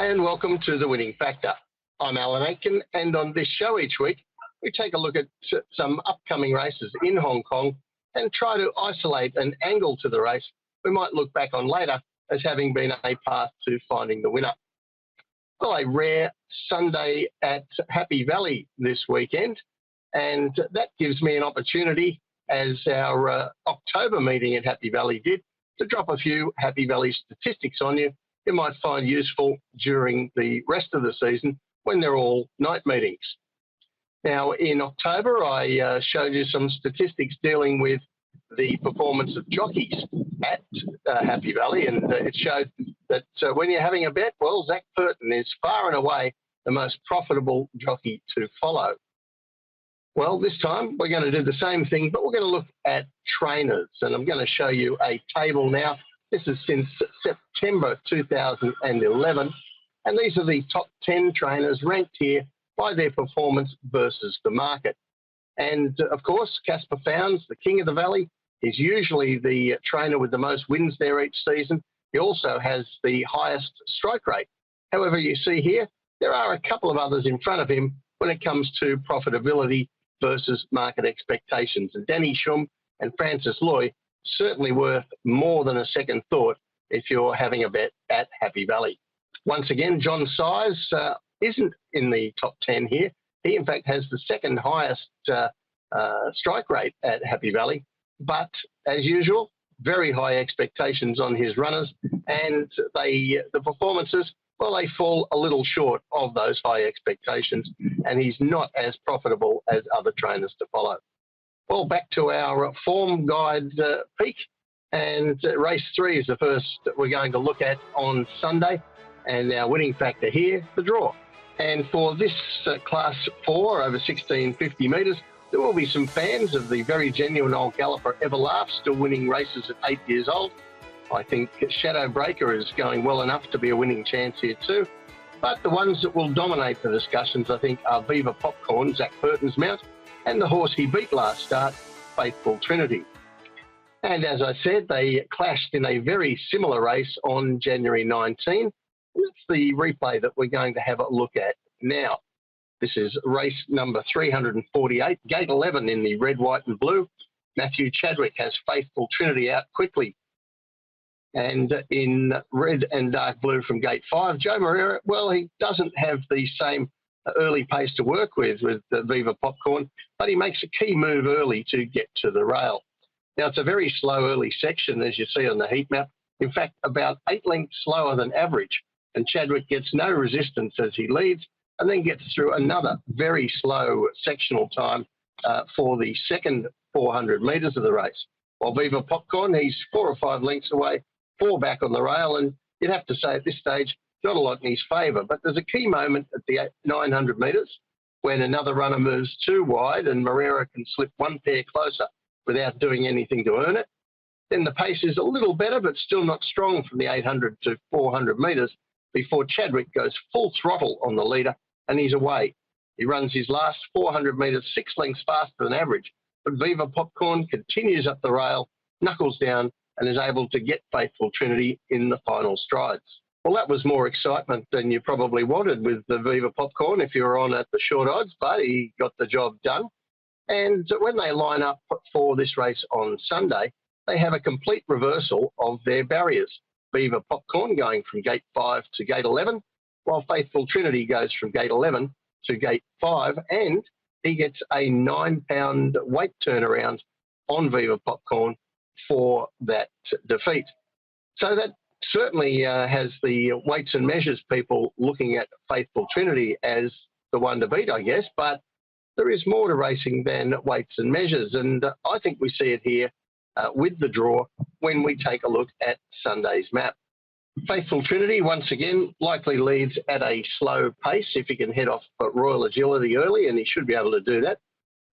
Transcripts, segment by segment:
Hi and welcome to The Winning Factor. I'm Alan Aitken, and on this show each week we take a look at some upcoming races in Hong Kong and try to isolate an angle to the race we might look back on later as having been a path to finding the winner. Well, a rare Sunday at Happy Valley this weekend, and that gives me an opportunity, as our October meeting at Happy Valley did, to drop a few Happy Valley statistics on you might find useful during the rest of the season when they're all night meetings. Now, in October, I showed you some statistics dealing with the performance of jockeys at Happy Valley, and it showed that when you're having a bet, well, Zach Purton is far and away the most profitable jockey to follow. Well, this time we're going to do the same thing, but we're going to look at trainers, and I'm going to show you a table now. This is since September 2011, and these are the top 10 trainers ranked here by their performance versus the market. And of course, Casper Founds, the king of the valley, is usually the trainer with the most wins there each season. He also has the highest strike rate. However, you see here, there are a couple of others in front of him when it comes to profitability versus market expectations. And Danny Shum and Francis Loy certainly worth more than a second thought if you're having a bet at Happy Valley. Once again, John Size isn't in the top 10 here. He, in fact, has the second highest strike rate at Happy Valley. But, as usual, very high expectations on his runners, and the performances, well, they fall a little short of those high expectations, and he's not as profitable as other trainers to follow. Well, back to our form guide peak, and race 3 is the first that we're going to look at on Sunday, and our winning factor here, the draw. And for this class 4 over 1650 metres, there will be some fans of the very genuine old galloper Everlaugh still winning races at 8 years old. I think Shadow Breaker is going well enough to be a winning chance here too. But the ones that will dominate the discussions, I think, are Viva Popcorn, Zach Purton's mount, and the horse he beat last start, Faithful Trinity. And as I said, they clashed in a very similar race on January 19. That's the replay that we're going to have a look at now. This is race number 348, gate 11 in the red, white and blue. Matthew Chadwick has Faithful Trinity out quickly. And in red and dark blue from gate 5, Joe Moreira, well, he doesn't have the same early pace to work with the Viva Popcorn, but he makes a key move early to get to the rail. Now, it's a very slow early section, as you see on the heat map. In fact, about 8 lengths slower than average, and Chadwick gets no resistance as he leads, and then gets through another very slow sectional time for the second 400 metres of the race. While Viva Popcorn, he's 4 or 5 lengths away, 4 back on the rail, and you'd have to say at this stage, not a lot in his favour. But there's a key moment at the 900 metres when another runner moves too wide and Moreira can slip 1 pair closer without doing anything to earn it. Then the pace is a little better, but still not strong from the 800 to 400 metres before Chadwick goes full throttle on the leader and he's away. He runs his last 400 metres 6 lengths faster than average, but Viva Popcorn continues up the rail, knuckles down, and is able to get Faithful Trinity in the final strides. Well, that was more excitement than you probably wanted with the Viva Popcorn if you were on at the short odds, but he got the job done. And when they line up for this race on Sunday, they have a complete reversal of their barriers. Viva Popcorn going from gate 5 to gate 11, while Faithful Trinity goes from gate 11 to gate 5, and he gets a 9-pound weight turnaround on Viva Popcorn for that defeat. So that certainly has the weights and measures people looking at Faithful Trinity as the one to beat, I guess, but there is more to racing than weights and measures, and I think we see it here with the draw when we take a look at Sunday's map. Faithful Trinity, once again, likely leads at a slow pace if he can head off Royal Agility early, and he should be able to do that.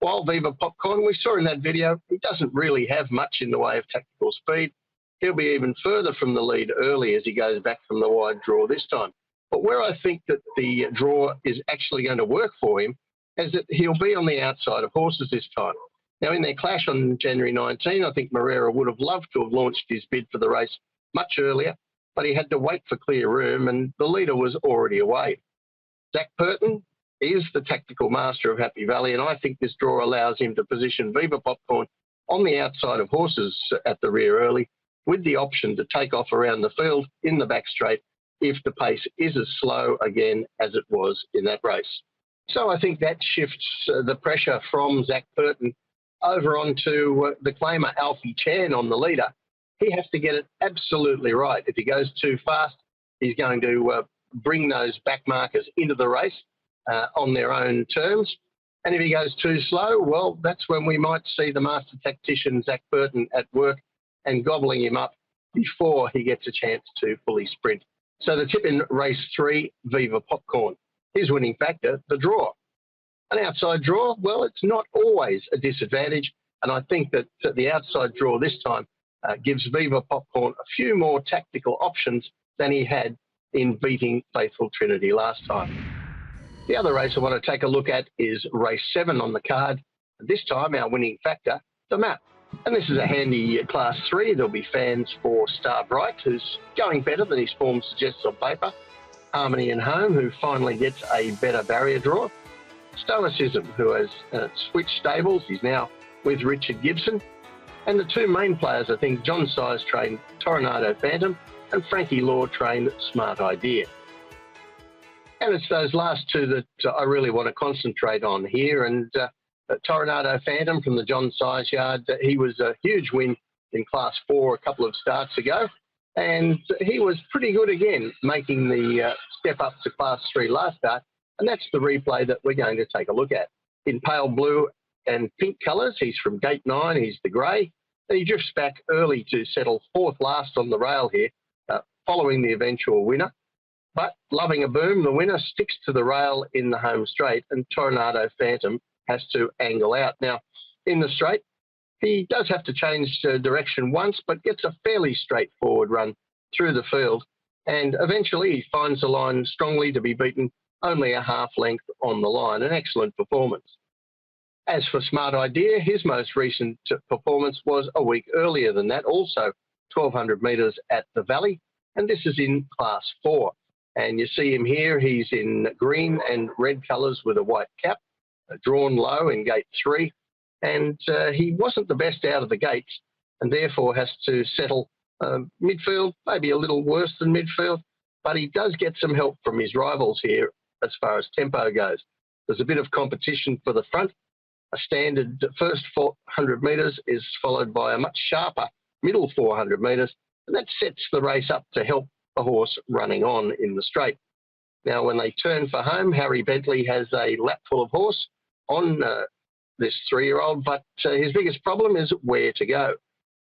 While Viva Popcorn, we saw in that video, he doesn't really have much in the way of tactical speed. He'll be even further from the lead early as he goes back from the wide draw this time. But where I think that the draw is actually going to work for him is that he'll be on the outside of horses this time. Now, in their clash on January 19, I think Moreira would have loved to have launched his bid for the race much earlier, but he had to wait for clear room and the leader was already away. Zach Purton is the tactical master of Happy Valley, and I think this draw allows him to position Viva Popcorn on the outside of horses at the rear early, with the option to take off around the field in the back straight if the pace is as slow again as it was in that race. So I think that shifts the pressure from Zach Purton over onto the claimer Alfie Chan on the leader. He has to get it absolutely right. If he goes too fast, he's going to bring those back markers into the race on their own terms. And if he goes too slow, well, that's when we might see the master tactician Zach Purton at work and gobbling him up before he gets a chance to fully sprint. So the tip in race 3, Viva Popcorn. His winning factor, the draw. An outside draw, well, it's not always a disadvantage. And I think that the outside draw this time gives Viva Popcorn a few more tactical options than he had in beating Faithful Trinity last time. The other race I want to take a look at is race 7 on the card. This time, our winning factor, the map. And this is a handy class 3. There'll be fans for Star Bright, who's going better than his form suggests on paper. Harmony and Home, who finally gets a better barrier draw. Stoicism, who has switched stables. He's now with Richard Gibson. And the two main players, I think, John Size trained Toronado Phantom and Frankie Law trained Smart Idea. And it's those last two that I really want to concentrate on here. And Toronado Phantom from the John Size yard, he was a huge win in Class 4 a couple of starts ago. And he was pretty good again, making the step up to Class 3 last start. And that's the replay that we're going to take a look at. In pale blue and pink colours, he's from Gate 9, he's the grey. And he drifts back early to settle 4th last on the rail here, following the eventual winner. But Loving a Boom, the winner, sticks to the rail in the home straight, and Toronado Phantom has to angle out. Now, in the straight, he does have to change direction once, but gets a fairly straightforward run through the field. And eventually he finds the line strongly to be beaten only a half length on the line. An excellent performance. As for Smart Idea, his most recent performance was a week earlier than that, also 1,200 metres at the Valley, and this is in Class 4. And you see him here, he's in green and red colours with a white cap, drawn low in Gate 3. And he wasn't the best out of the gates and therefore has to settle midfield, maybe a little worse than midfield, but he does get some help from his rivals here as far as tempo goes. There's a bit of competition for the front. A standard first 400 metres is followed by a much sharper middle 400 metres, and that sets the race up to help the horse running on in the straight. Now, when they turn for home, Harry Bentley has a lap full of horse on this 3-year-old, but his biggest problem is where to go.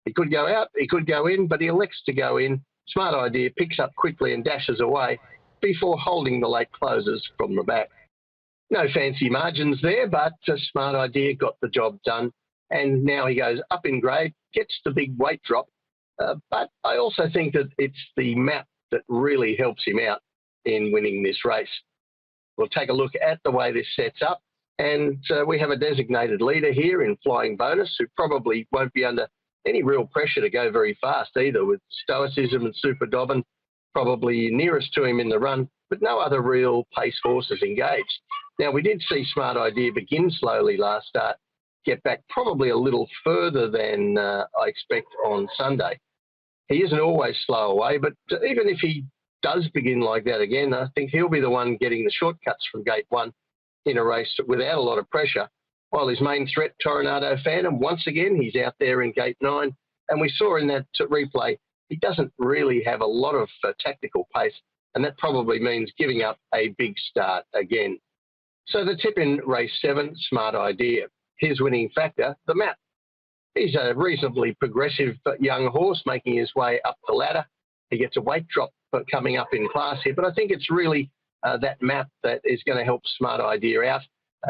He could go out, he could go in, but he elects to go in. Smart Idea picks up quickly and dashes away before holding the late closers from the back. No fancy margins there, but Smart Idea got the job done, and now he goes up in grade, gets the big weight drop, but I also think that it's the map that really helps him out in winning this race. We'll take a look at the way this sets up, and we have a designated leader here in Flying Bonus who probably won't be under any real pressure to go very fast either, with Stoicism and Super Dobbin probably nearest to him in the run, but no other real pace horses engaged. Now, we did see Smart Idea begin slowly last start, get back probably a little further than I expect on Sunday. He isn't always slow away, but even if he does begin like that again, I think he'll be the one getting the shortcuts from Gate 1 in a race without a lot of pressure, while his main threat, Toronado Phantom, once again, he's out there in Gate 9, and we saw in that replay, he doesn't really have a lot of tactical pace, and that probably means giving up a big start again. So the tip in race 7, Smart Idea. His winning factor, the map. He's a reasonably progressive young horse making his way up the ladder. He gets a weight drop coming up in class here, but I think it's really that map that is going to help Smart Idea out.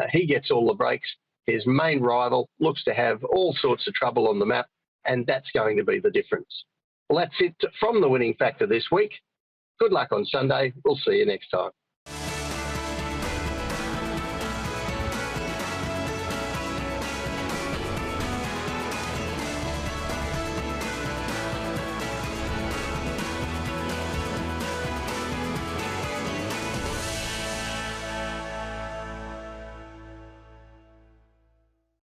He gets all the breaks. His main rival looks to have all sorts of trouble on the map, and that's going to be the difference. Well, that's it from the winning factor this week. Good luck on Sunday. We'll see you next time.